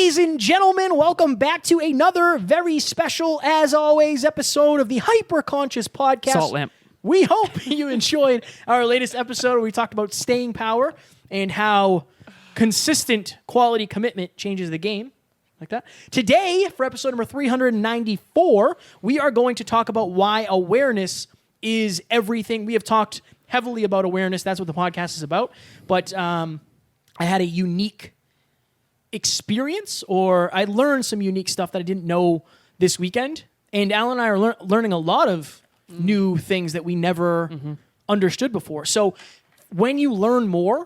Ladies and gentlemen, welcome back to another very special, as always, episode of the Hyperconscious Podcast. Salt lamp. We hope you enjoyed our latest episode where we talked about staying power and how consistent quality commitment changes the game. Like that. Today, for episode number 394, we are going to talk about why awareness is everything. We have talked heavily about awareness. That's what the podcast is about. But I had a unique experience, or I learned some unique stuff that I didn't know this weekend. And Alan and I are learning a lot of new things that we never understood before. So when you learn more,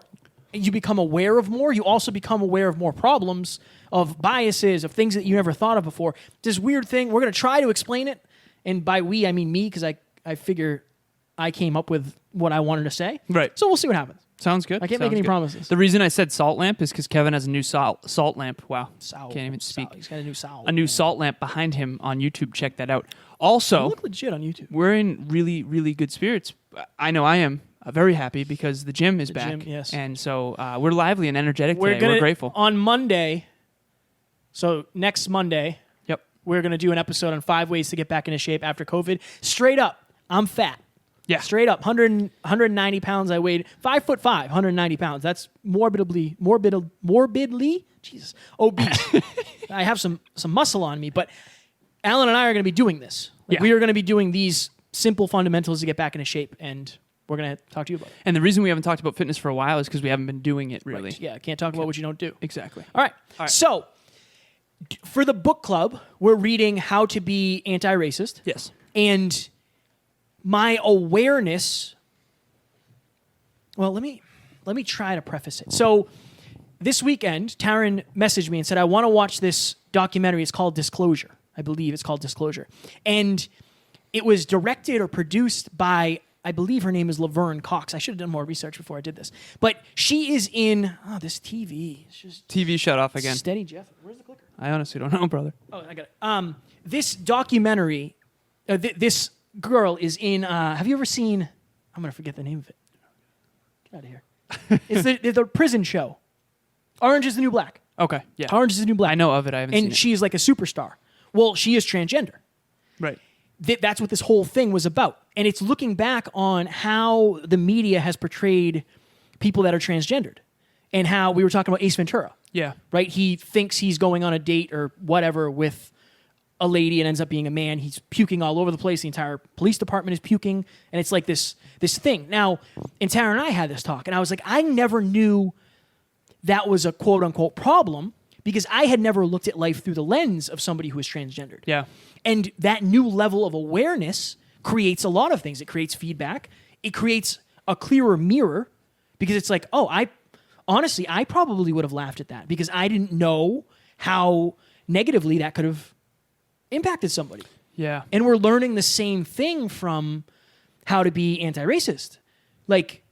you become aware of more. You also become aware of more problems, of biases, of things that you never thought of before. This weird thing, we're going to try to explain it. And by we, I mean me, because I figure I came up with what I wanted to say. Right. So we'll see what happens. Sounds good. I can't make any promises. The reason I said salt lamp is because Kevin has a new salt lamp. Wow. Can't even speak. He's got a new sow. A new salt lamp behind him on YouTube. Check that out. Also, You look legit on YouTube. we're in really, really good spirits. I know I am very happy because the gym is back. Gym, yes. And so we're lively and energetic We're today. We're grateful. On Monday, so next Monday, Yep. we're going to do an episode on 5 ways to get back into shape after COVID. Straight up, I'm fat. Yeah. Straight up, 190 pounds I weighed. 5'5", 190 pounds. That's morbidly, Jesus, obese. I have some muscle on me, but Alan and I are going to be doing this. Yeah. We are going to be doing these simple fundamentals to get back into shape, and we're going to talk to you about it. And the reason we haven't talked about fitness for a while is because we haven't been doing it really. Right. Yeah, can't talk about what you don't do. Exactly. All right. So, for the book club, we're reading How to Be Anti-Racist. Yes. And my awareness, well, let me try to preface it. So this weekend, Taryn messaged me and said, I want to watch this documentary. It's called Disclosure. I believe it's called Disclosure. And it was directed or produced by, I believe her name is Laverne Cox. I should have done more research before I did this. But she is in, this TV. It's just TV shut off again. steady, Jeff. Where's the clicker? I honestly don't know, brother. Oh, I got it. This documentary, this girl is in, have you ever seen, I'm going to forget the name of it. Get out of here. It's the prison show. Orange is the New Black. Okay. Yeah. Orange is the New Black. I know of it. I haven't seen it. And she's like a superstar. Well, she is transgender. Right. That's what this whole thing was about. And it's looking back on how the media has portrayed people that are transgendered. And how we were talking about Ace Ventura. Yeah. Right? He thinks he's going on a date or whatever with a lady and ends up being a man. He's puking all over the place. The entire police department is puking. And it's like this thing. Now, and Tara and I had this talk. And I was like, I never knew that was a quote-unquote problem because I had never looked at life through the lens of somebody who is transgendered. Yeah. And that new level of awareness creates a lot of things. It creates feedback. It creates a clearer mirror because it's like, honestly, I probably would have laughed at that because I didn't know how negatively that could have impacted somebody. Yeah. And we're learning the same thing from How to Be Anti-Racist. Like,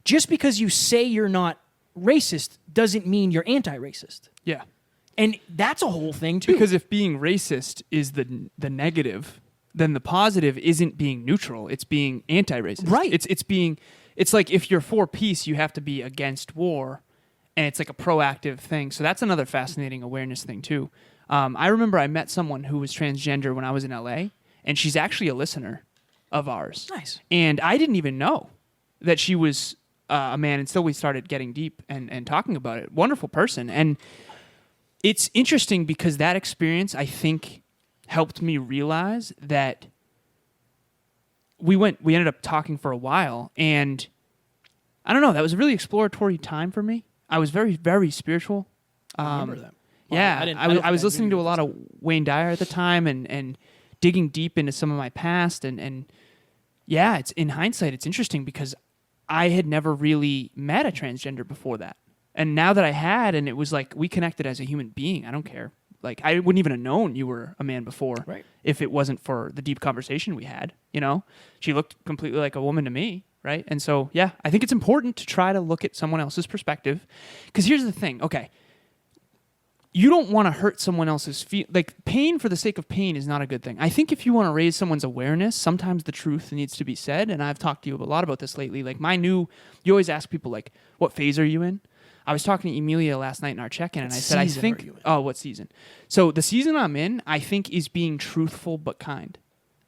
just because you say you're not racist doesn't mean you're anti-racist. Yeah. And that's a whole thing, too. Because if being racist is the negative, then the positive isn't being neutral. It's being anti-racist. Right. It's like if you're for peace, you have to be against war, and it's like a proactive thing. So that's another fascinating awareness thing, too. I remember I met someone who was transgender when I was in LA, and she's actually a listener of ours. Nice. And I didn't even know that she was a man until we started getting deep and talking about it. Wonderful person. And it's interesting because that experience, I think, helped me realize that we ended up talking for a while, and I don't know, that was a really exploratory time for me. I was very, very spiritual. I remember that. Well, Yeah, I was listening to a lot of Wayne Dyer at the time and digging deep into some of my past. And yeah, it's in hindsight, it's interesting because I had never really met a transgender before that. And now that I had, and it was like we connected as a human being, I don't care. Like, I wouldn't even have known you were a man before if it wasn't for the deep conversation we had, you know? She looked completely like a woman to me, right? And so, yeah, I think it's important to try to look at someone else's perspective. Because here's the thing, okay, you don't want to hurt someone else's pain for the sake of pain is not a good thing. I think if you want to raise someone's awareness, sometimes the truth needs to be said. And I've talked to you a lot about this lately. Like you always ask people like, what phase are you in? I was talking to Emilia last night in our check-in, and I said, season are you in? oh, what season? So the season I'm in, I think, is being truthful but kind.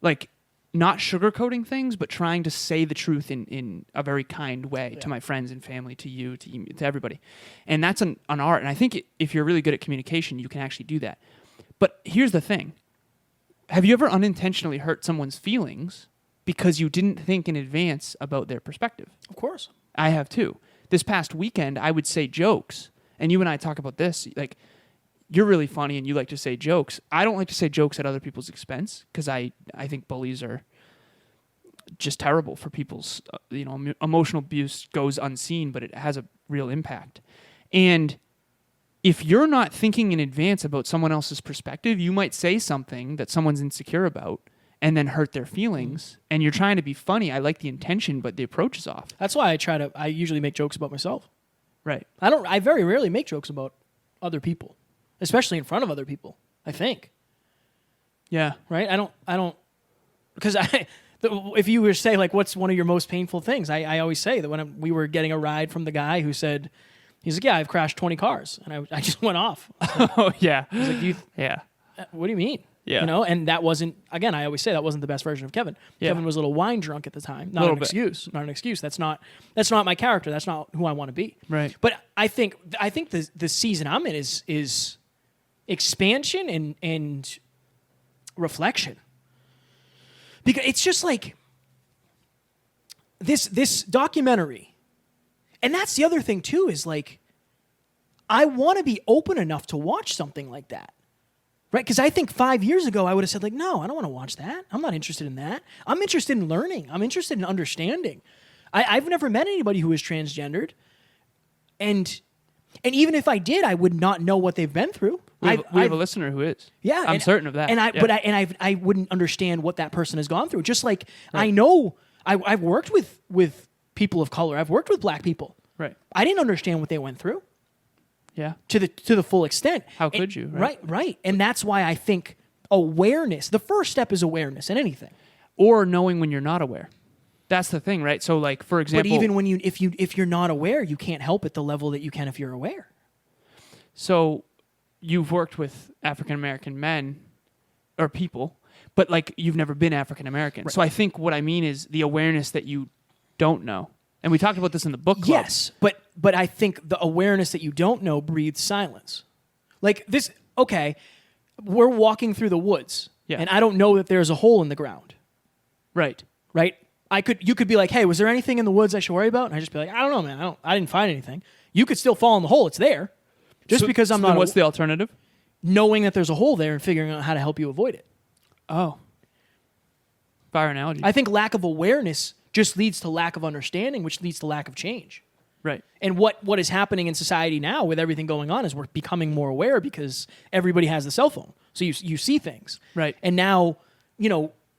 Like, not sugarcoating things, but trying to say the truth in a very kind way to my friends and family, to you, to everybody. And that's an art. And I think if you're really good at communication, you can actually do that. But here's the thing. Have you ever unintentionally hurt someone's feelings because you didn't think in advance about their perspective? Of course. I have too. This past weekend, I would say jokes. And you and I talk about this. Like, you're really funny and you like to say jokes. I don't like to say jokes at other people's expense because I think bullies are just terrible for people's, emotional abuse goes unseen, but it has a real impact. And if you're not thinking in advance about someone else's perspective, you might say something that someone's insecure about and then hurt their feelings. And you're trying to be funny. I like the intention, but the approach is off. That's why I usually make jokes about myself. Right. I very rarely make jokes about other people, especially in front of other people, I think. Yeah. Right? I don't, because if you were to say, like, what's one of your most painful things? I always say that when we were getting a ride from the guy who said, he's like, yeah, I've crashed 20 cars. And I just went off. Oh, yeah. He's like, yeah. What do you mean? Yeah. And that wasn't, again, I always say that wasn't the best version of Kevin. Yeah. Kevin was a little wine drunk at the time. Not an excuse. Not an excuse. That's not my character. That's not who I want to be. Right. But I think the season I'm in is expansion and reflection. Because it's just like this documentary. And that's the other thing too, is like, I want to be open enough to watch something like that. Right? Because I think 5 years ago, I would have said, like, no, I don't want to watch that. I'm not interested in that. I'm interested in learning. I'm interested in understanding. I've never met anybody who is transgendered. And even if I did, I would not know what they've been through. We have a listener who is. Yeah. I'm certain of that. But I wouldn't understand what that person has gone through. Just like I know I've worked with people of color. I've worked with black people. Right. I didn't understand what they went through. Yeah. To the full extent. How could you? Right. And that's why I think awareness, the first step is awareness in anything. Or knowing when you're not aware. That's the thing, right? So, like, for example, but even when if you're not aware, you can't help at the level that you can if you're aware. So you've worked with African American men or people, but like you've never been African American. Right. So I think what I mean is the awareness that you don't know. And we talked about this in the book club. Yes, but I think the awareness that you don't know breathes silence. Like this, okay, we're walking through the woods, and I don't know that there's a hole in the ground. Right. Right? You could be like, hey, was there anything in the woods I should worry about? And I just be like, I don't know, man. I didn't find anything. You could still fall in the hole. It's there. Because I'm not. What's the alternative? Knowing that there's a hole there and figuring out how to help you avoid it. Oh. Fire analogy. I think lack of awareness just leads to lack of understanding, which leads to lack of change. Right. And what is happening in society now with everything going on is we're becoming more aware because everybody has the cell phone. So you see things. Right. And now,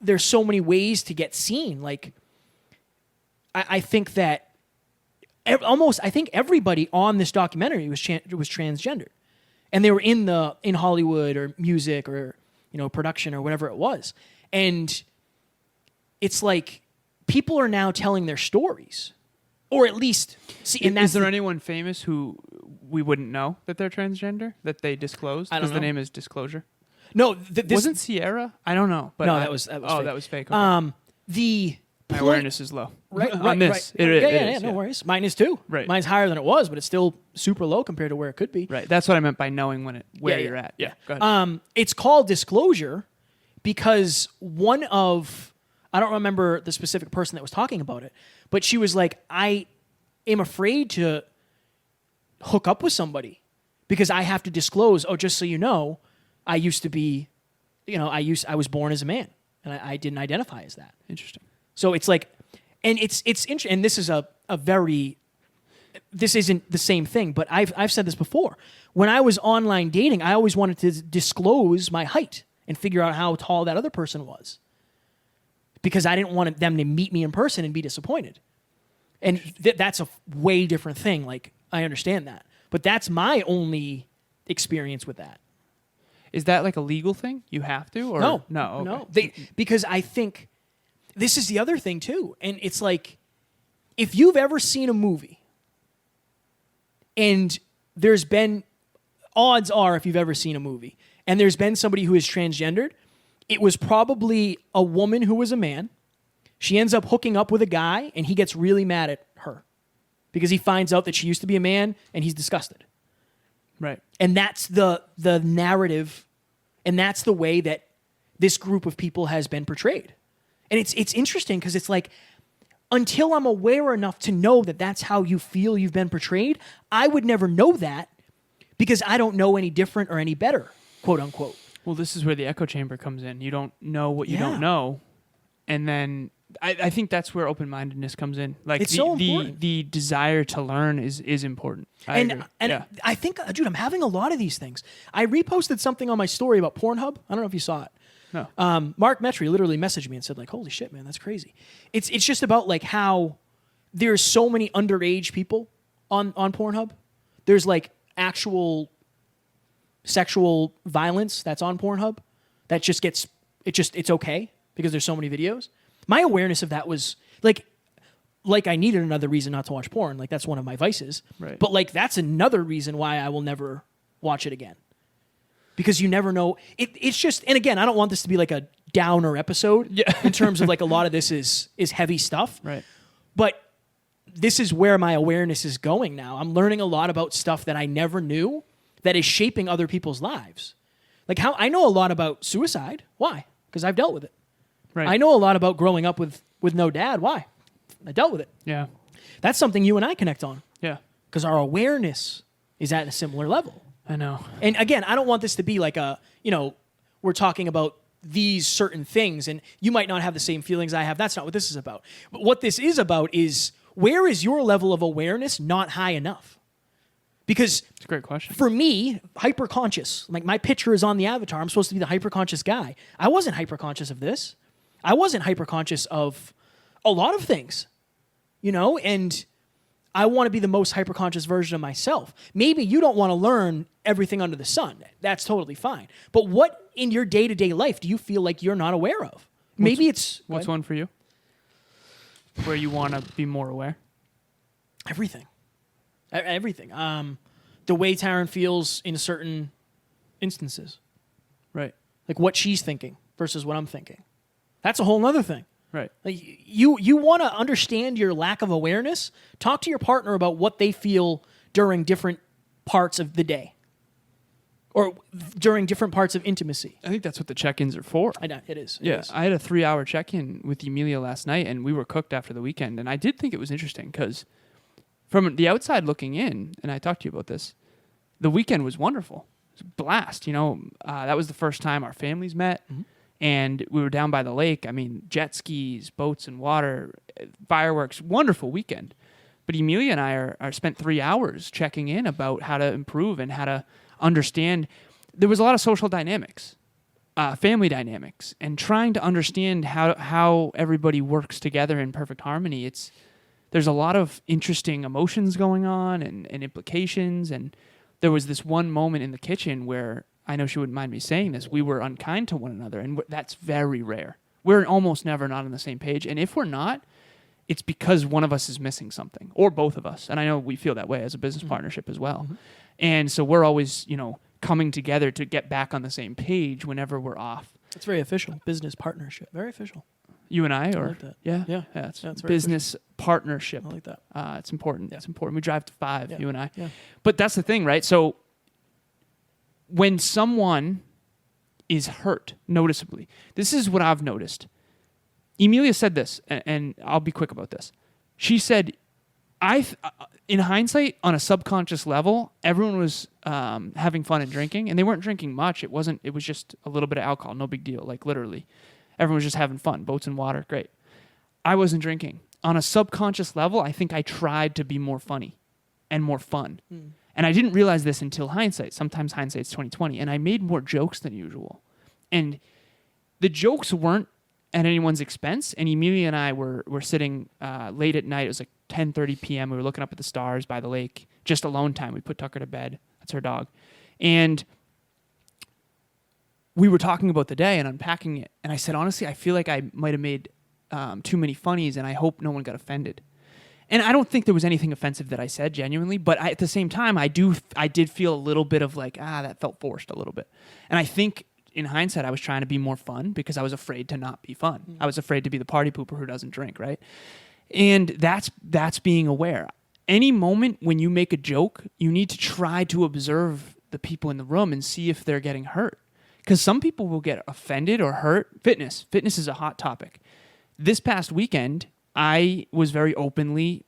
there's so many ways to get seen. Like, I think that I think everybody on this documentary was transgendered. And they were in Hollywood or music or, production or whatever it was. And it's like, people are now telling their stories, or at least see. And is there anyone famous who we wouldn't know that they're transgender that they disclosed? I don't know. Because the name is Disclosure. No, wasn't Sierra? I don't know. But no, that was fake. That was fake. Okay. My awareness is low. Right. On this, right. It is. No worries. Mine is too. Right. Mine's higher than it was, but it's still super low compared to where it could be. Right. That's what I meant by knowing where you're at. Yeah. Go ahead. It's called Disclosure because I don't remember the specific person that was talking about it, but she was like, I am afraid to hook up with somebody because I have to disclose, just so you know, I used to be, I was born as a man and I didn't identify as that. Interesting. So it's like, and it's interesting, and this is this isn't the same thing, but I've said this before. When I was online dating, I always wanted to disclose my height and figure out how tall that other person was. Because I didn't want them to meet me in person and be disappointed. And that's a way different thing. Like, I understand that. But that's my only experience with that. Is that like a legal thing? You have to? Or? No. Okay. No. Because I think this is the other thing, too. And it's like, if you've ever seen a movie And there's been, odds are, if you've ever seen a movie, and there's been somebody who is transgendered, it was probably a woman who was a man. She ends up hooking up with a guy, and he gets really mad at her because he finds out that she used to be a man, and he's disgusted. Right. And that's the narrative, and that's the way that this group of people has been portrayed. And it's interesting because it's like, until I'm aware enough to know that that's how you feel you've been portrayed, I would never know that because I don't know any different or any better, quote unquote. Well, this is where the echo chamber comes in. You don't know what you Yeah. don't know. And then I think that's where open-mindedness comes in. Like It's so important. the desire to learn is important. I agree. And Yeah. I think, dude, I'm having a lot of these things. I reposted something on my story about Pornhub. I don't know if you saw it. No. Mark Metry literally messaged me and said, like, holy shit, man, that's crazy. It's just about like how there's so many underage people on Pornhub. There's like actual sexual violence that's on Pornhub that just gets, it's okay because there's so many videos. My awareness of that was like I needed another reason not to watch porn. Like that's one of my vices. Right. But like that's another reason why I will never watch it again. Because you never know. It's just, and again, I don't want this to be like a downer episode in terms of like a lot of this is heavy stuff. Right. But this is where my awareness is going now. I'm learning a lot about stuff that I never knew that is shaping other people's lives. Like how I know a lot about suicide. Why? Because I've dealt with it. Right. I know a lot about growing up with no dad. Why? I dealt with it. Yeah. That's something you and I connect on Yeah. because our awareness is at a similar level. I know. And again, I don't want this to be like we're talking about these certain things and you might not have the same feelings I have. That's not what this is about. But what this is about is where is your level of awareness not high enough? Because It's a great question. for me, hyper-conscious, like my picture is on the avatar. I'm supposed to be the hyper-conscious guy. I wasn't hyper-conscious of this. I wasn't hyper-conscious of a lot of things, and I want to be the most hyper-conscious version of myself. Maybe you don't want to learn everything under the sun. That's totally fine. But what in your day-to-day life do you feel like you're not aware of? Maybe it's... What's one for you? Where you want to be more aware? Everything. Everything. The way Taryn feels in certain instances. Right. Like what she's thinking versus what I'm thinking. That's a whole other thing. Right. Like you want to understand your lack of awareness. Talk to your partner about what they feel during different parts of the day, or during different parts of intimacy. I think that's what the check-ins are for. I know it is. It Yeah, is. I had a 3-hour check-in with Emilia last night, and we were cooked after the weekend. And I did think it was interesting because from the outside looking in, and I talked to you about this, the weekend was wonderful. It was a blast. That was the first time our families met. Mm-hmm. And we were down by the lake. I mean, jet skis, boats and water, fireworks, wonderful weekend. But Emilia and I are spent 3 hours checking in about how to improve and how to understand. There was a lot of social dynamics, family dynamics, and trying to understand how everybody works together in perfect harmony. There's a lot of interesting emotions going on and implications. And there was this one moment in the kitchen where, I know she wouldn't mind me saying this, we were unkind to one another, and that's very rare. We're almost never not on the same page, and if we're not, it's because one of us is missing something, or both of us, and I know we feel that way as a business partnership as well. Mm-hmm. And so we're always, coming together to get back on the same page whenever we're off. It's very official. Business partnership. Very official. You and I, or like that. Yeah, it's very business partnership. I like that. It's important. Yeah. It's important. We drive to 5, you and I. Yeah. But that's the thing, right? So when someone is hurt noticeably, this is what I've noticed. Emilia said this, and I'll be quick about this. She said, in hindsight, on a subconscious level, everyone was having fun and drinking, and they weren't drinking much. It was just a little bit of alcohol, no big deal, like literally. Everyone was just having fun, boats and water, great. I wasn't drinking. On a subconscious level, I think I tried to be more funny and more fun. And I didn't realize this until hindsight. Sometimes hindsight's 20/20. And I made more jokes than usual. And the jokes weren't at anyone's expense. And Emilia and I were sitting late at night. It was like 10:30 p.m. We were looking up at the stars by the lake. Just alone time. We put Tucker to bed. That's her dog. And we were talking about the day and unpacking it. And I said, honestly, I feel like I might have made too many funnies, and I hope no one got offended. And I don't think there was anything offensive that I said genuinely, but at the same time, I did feel a little bit of like, that felt forced a little bit. And I think in hindsight, I was trying to be more fun because I was afraid to not be fun. I was afraid to be the party pooper who doesn't drink, right? And that's being aware. Any moment when you make a joke, you need to try to observe the people in the room and see if they're getting hurt. Because some people will get offended or hurt. Fitness is a hot topic. This past weekend, I was very openly,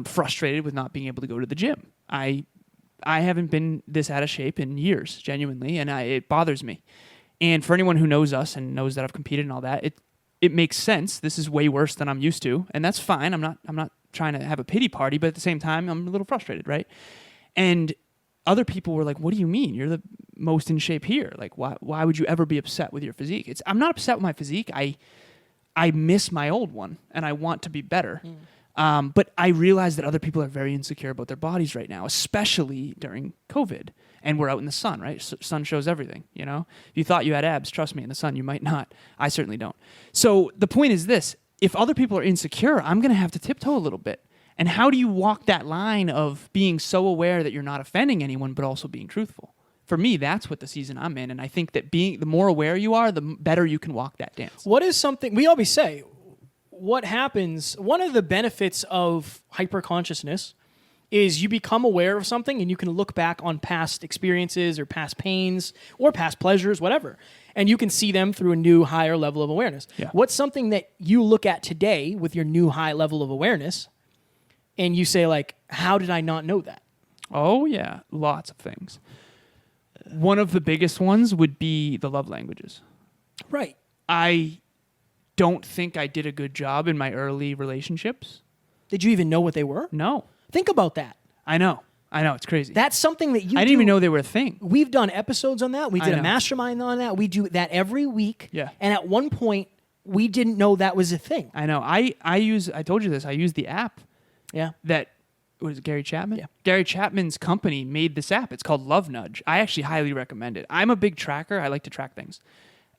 frustrated with not being able to go to the gym. I haven't been this out of shape in years, genuinely, and it bothers me. And for anyone who knows us and knows that I've competed and all that, it makes sense. This is way worse than I'm used to, and that's fine. I'm not trying to have a pity party, but at the same time, I'm a little frustrated, right? And other people were like, "What do you mean? You're the most in shape here. Like, why would you ever be upset with your physique?" I'm not upset with my physique. I miss my old one, and I want to be better. But I realize that other people are very insecure about their bodies right now, especially during COVID. And we're out in the sun, right? Sun shows everything, If you thought you had abs, trust me, in the sun, you might not. I certainly don't. So the point is this. If other people are insecure, I'm going to have to tiptoe a little bit. And how do you walk that line of being so aware that you're not offending anyone, but also being truthful? For me, that's what the season I'm in. And I think that the more aware you are, the better you can walk that dance. What is something we always say? What happens? One of the benefits of hyperconsciousness is you become aware of something and you can look back on past experiences or past pains or past pleasures, whatever, and you can see them through a new higher level of awareness. Yeah. What's something that you look at today with your new high level of awareness and you say, like, how did I not know that? Oh, yeah. Lots of things. One of the biggest ones would be the love languages. Right. I don't think I did a good job in my early relationships. Did you even know what they were? No. Think about that. I know. It's crazy. That's something that you I didn't even know they were a thing. We've done episodes on that. We did I a know. mastermind on that. We do that every week. Yeah. And at one point, we didn't know that was a thing. I know. I told you this, I use the app Yeah. that, what is it, Gary Chapman? Yeah. Gary Chapman's company made this app. It's called Love Nudge. I actually highly recommend it. I'm a big tracker. I like to track things.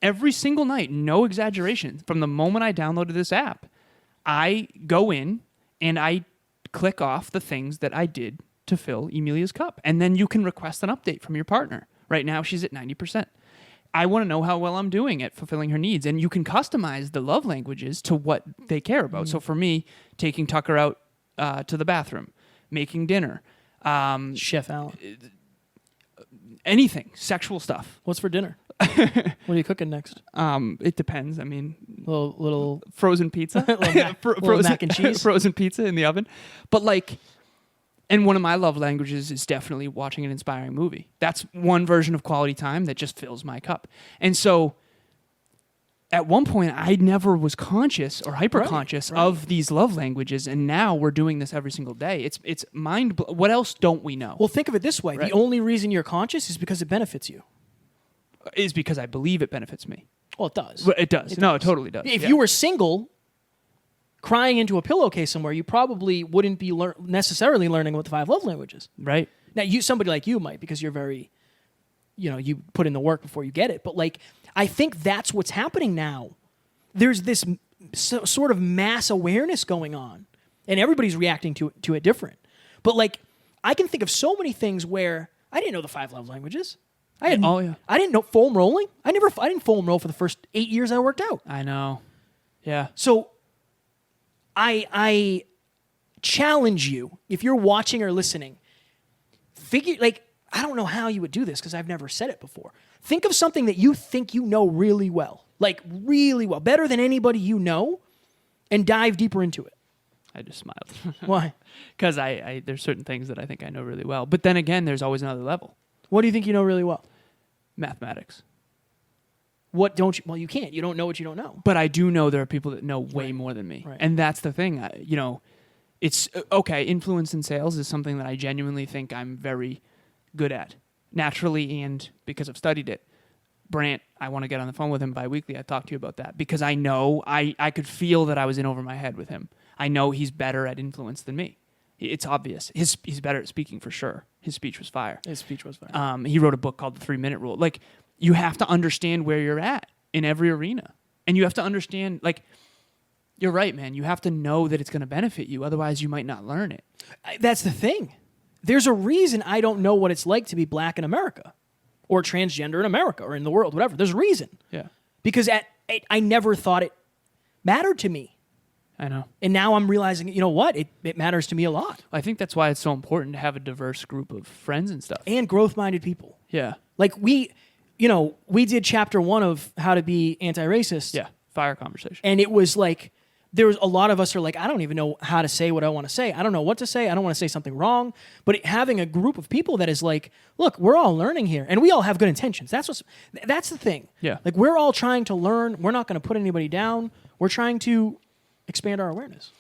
Every single night, no exaggeration, from the moment I downloaded this app, I go in and I click off the things that I did to fill Emilia's cup. And then you can request an update from your partner. Right now, she's at 90%. I want to know how well I'm doing at fulfilling her needs. And you can customize the love languages to what they care about. So for me, taking Tucker out to the bathroom, making dinner. Chef Alan. Anything, sexual stuff. What's for dinner? What are you cooking next? It depends. I mean, Little frozen pizza, little mac and cheese, frozen pizza in the oven. But like, and one of my love languages is definitely watching an inspiring movie. That's one version of quality time that just fills my cup. And so, at one point, I never was conscious or hyper conscious of these love languages, and now we're doing this every single day. It's mind. What else don't we know? Well, think of it this way: Right. the only reason you're conscious is because it benefits you. Is because I believe it benefits me. Well, it does. Well, it does. No, it totally does. If you were single, crying into a pillowcase somewhere, you probably wouldn't be necessarily learning what the 5 love languages. Right. Now, somebody like you might, because you're very, you put in the work before you get it. But like, I think that's what's happening now. There's this sort of mass awareness going on, and everybody's reacting to it different. But like, I can think of so many things where I didn't know the 5 love languages. I didn't know foam rolling. I didn't foam roll for the first 8 years I worked out. I know. Yeah. So I challenge you, if you're watching or listening, I don't know how you would do this because I've never said it before. Think of something that you think you know really well, like really well, better than anybody you know, and dive deeper into it. I just smiled. Why? Because there's certain things that I think I know really well. But then again, there's always another level. What do you think you know really well? Mathematics. What don't you? Well, you can't. You don't know what you don't know. But I do know there are people that know way more than me. Right. And that's the thing. It's okay. Influence in sales is something that I genuinely think I'm very good at, naturally, and because I've studied it. Brant, I want to get on the phone with him bi-weekly. I talked to you about that because I know I could feel that I was in over my head with him. I know he's better at influence than me. It's obvious. He's better at speaking for sure. His speech was fire. He wrote a book called The 3-Minute Rule. Like, you have to understand where you're at in every arena. And you have to understand, like, You're right, man. You have to know that it's going to benefit you. Otherwise, you might not learn it. That's the thing. There's a reason I don't know what it's like to be black in America or transgender in America or in the world, whatever. There's a reason. Yeah. Because I never thought it mattered to me. I know. And now I'm realizing, you know what? It matters to me a lot. I think that's why it's so important to have a diverse group of friends and stuff. And growth-minded people. Yeah. Like we did chapter 1 of how to be anti-racist. Yeah. Fire conversation. And it was like, there was a lot of us are like, I don't even know how to say what I want to say. I don't know what to say. I don't want to say something wrong. But having a group of people that is like, look, we're all learning here, and we all have good intentions. That's the thing. Yeah. Like we're all trying to learn. We're not going to put anybody down. We're trying to expand our awareness.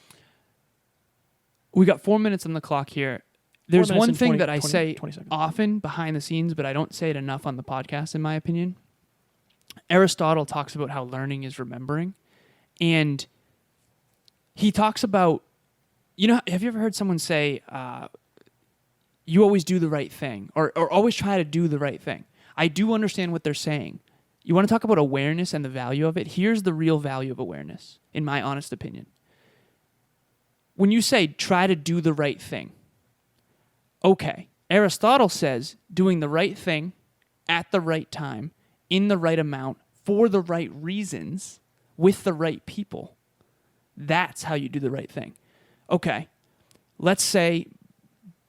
We got 4 minutes on the clock here. There's 4 minutes one and thing 20 that I 20 say 20 seconds. often behind the scenes, but I don't say it enough on the podcast, in my opinion. Aristotle talks about how learning is remembering. And he talks about, have you ever heard someone say, you always do the right thing, or always try to do the right thing? I do understand what they're saying. You want to talk about awareness and the value of it? Here's the real value of awareness, in my honest opinion. When you say try to do the right thing, okay, Aristotle says doing the right thing at the right time, in the right amount, for the right reasons, with the right people. That's how you do the right thing. Okay, let's say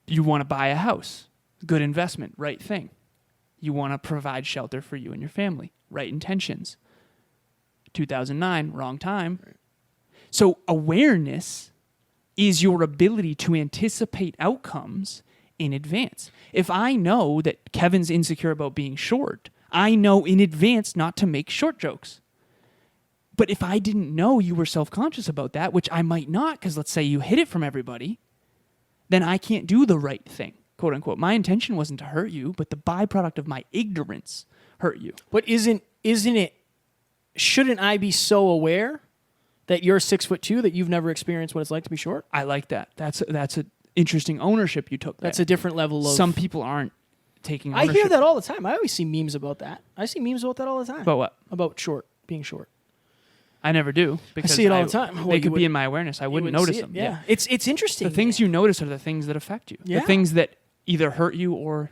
you want to buy a house. Good investment, right thing. You want to provide shelter for you and your family. Right intentions. 2009, wrong time. Right. So awareness is your ability to anticipate outcomes in advance. If I know that Kevin's insecure about being short, I know in advance not to make short jokes. But if I didn't know you were self-conscious about that, which I might not, because let's say you hid it from everybody, then I can't do the right thing, quote unquote. My intention wasn't to hurt you, but the byproduct of my ignorance hurt you. But shouldn't I be so aware that you're 6'2", that you've never experienced what it's like to be short? I like that. That's an interesting ownership you took there. That's a different level of... Some people aren't taking ownership. I hear that all the time. I always see memes about that. I see memes about that all the time. About what? About being short. I never do. Because I see it all the time. They could be in my awareness. I wouldn't notice them. Yeah. It's interesting. The things you notice are the things that affect you. Yeah. The things that either hurt you or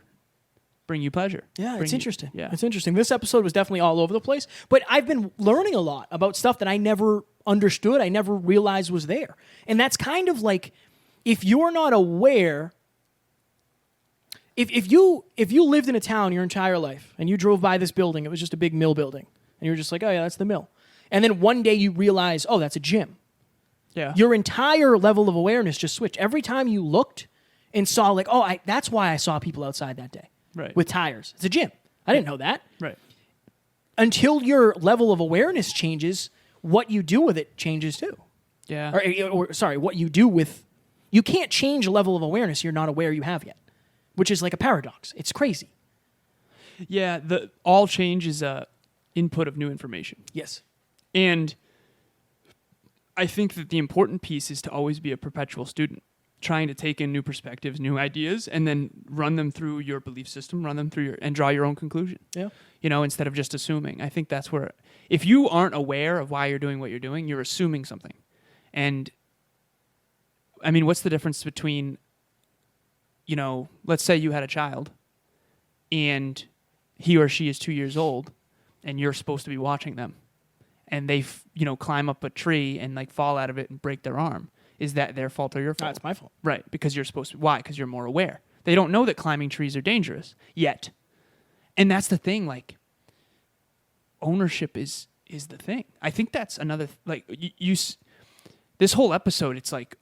bring you pleasure. Yeah, it's interesting. Yeah. It's interesting. This episode was definitely all over the place, but I've been learning a lot about stuff that I never understood, I never realized was there. And that's kind of like, if you're not aware, if you lived in a town your entire life and you drove by this building, it was just a big mill building, and you were just like, oh yeah, that's the mill. And then one day you realize, oh, that's a gym. Yeah. Your entire level of awareness just switched. Every time you looked and saw, like, oh, that's why I saw people outside that day. Right. With tires. It's a gym. I didn't know that. Right. Until your level of awareness changes, what you do with it changes too. Yeah. What you do with... You can't change a level of awareness you're not aware you have yet, which is like a paradox. It's crazy. Yeah, all change is input of new information. Yes. And I think that the important piece is to always be a perpetual student, trying to take in new perspectives, new ideas, and then run them through your belief system, run them through and draw your own conclusion. Yeah. Instead of just assuming. I think that's where, if you aren't aware of why you're doing what you're doing, you're assuming something. And I mean, what's the difference between, let's say you had a child and he or she is 2 years old and you're supposed to be watching them, and they, climb up a tree and like fall out of it and break their arm. Is that their fault or your fault? No, it's my fault. Right, because you're supposed to. Why? Because you're more aware. They don't know that climbing trees are dangerous yet. And that's the thing, like, ownership is the thing. I think that's another, this whole episode, it's like,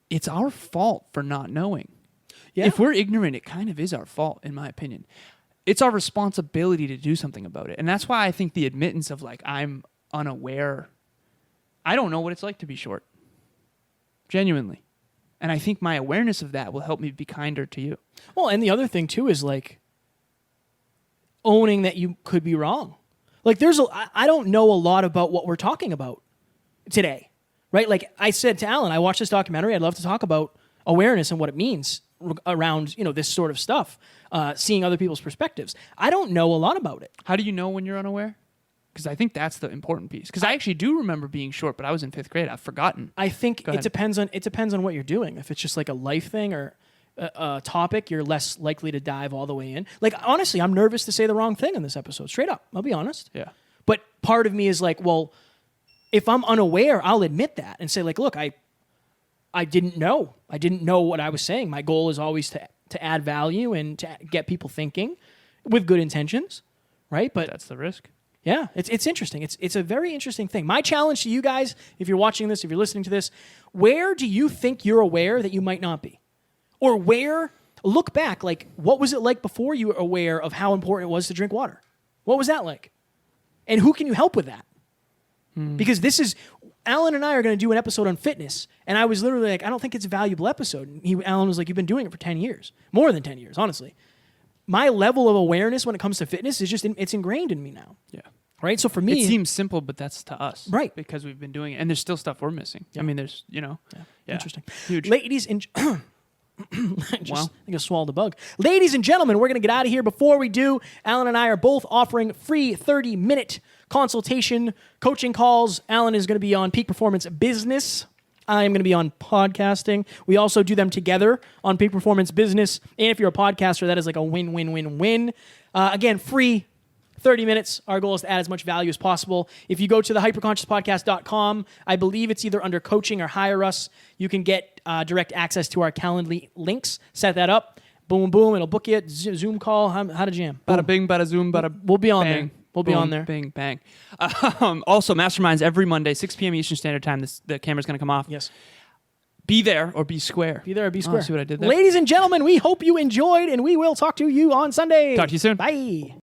it's our fault for not knowing. Yeah. If we're ignorant, it kind of is our fault, in my opinion. It's our responsibility to do something about it. And that's why I think the admittance of, like, I'm unaware, I don't know what it's like to be short. Genuinely. And I think my awareness of that will help me be kinder to you. Well, and the other thing, too, is, like, owning that you could be wrong. Like, I don't know a lot about what we're talking about today, right? Like I said to Alan, I watched this documentary. I'd love to talk about awareness and what it means around, this sort of stuff, seeing other people's perspectives. I don't know a lot about it. How do you know when you're unaware? Because I think that's the important piece. Because I actually do remember being short, but I was in 5th grade. I've forgotten. I think Go it ahead. depends on what you're doing. If it's just like a life thing or a topic, you're less likely to dive all the way in. Like, honestly, I'm nervous to say the wrong thing in this episode. Straight up, I'll be honest. Yeah. But part of me is like, well, if I'm unaware, I'll admit that and say, like, look, I didn't know. I didn't know what I was saying. My goal is always to add value and to get people thinking with good intentions, right? But That's the risk. yeah, it's interesting. It's a very interesting thing. My challenge to you guys, if you're watching this, if you're listening to this, where do you think you're aware that you might not be? Or where, look back, like, what was it like before you were aware of how important it was to drink water? What was that like? And who can you help with that? Because Alan and I are going to do an episode on fitness, and I was literally like, I don't think it's a valuable episode. And Alan was like, you've been doing it for 10 years. More than 10 years, honestly. My level of awareness when it comes to fitness is just, it's ingrained in me now. Yeah. Right? So for me... It seems simple, but that's to us. Right. Because we've been doing it. And there's still stuff we're missing. Yeah. I mean, there's, Yeah. Interesting. Huge. Ladies and... Wow. I think I swallowed a bug. Ladies and gentlemen, we're going to get out of here. Before we do, Alan and I are both offering free 30-minute consultation coaching calls. Alan is going to be on Peak Performance Business. I am going to be on podcasting. We also do them together on Peak Performance Business. And if you're a podcaster, that is like a win-win-win-win. Again, free 30 minutes. Our goal is to add as much value as possible. If you go to the hyperconsciouspodcast.com, I believe it's either under coaching or hire us. You can get direct access to our Calendly links. Set that up. Boom, boom. It'll book you. Zoom call. How to jam. Bada bing, bada zoom, bada We'll be on bang. there. We'll be Boom, on there. Bing, bang. Also, masterminds every Monday, 6 p.m. Eastern Standard Time. The camera's going to come off. Yes. Be there or be square. Be there or be square. See what I did there? Ladies and gentlemen, we hope you enjoyed, and we will talk to you on Sunday. Talk to you soon. Bye.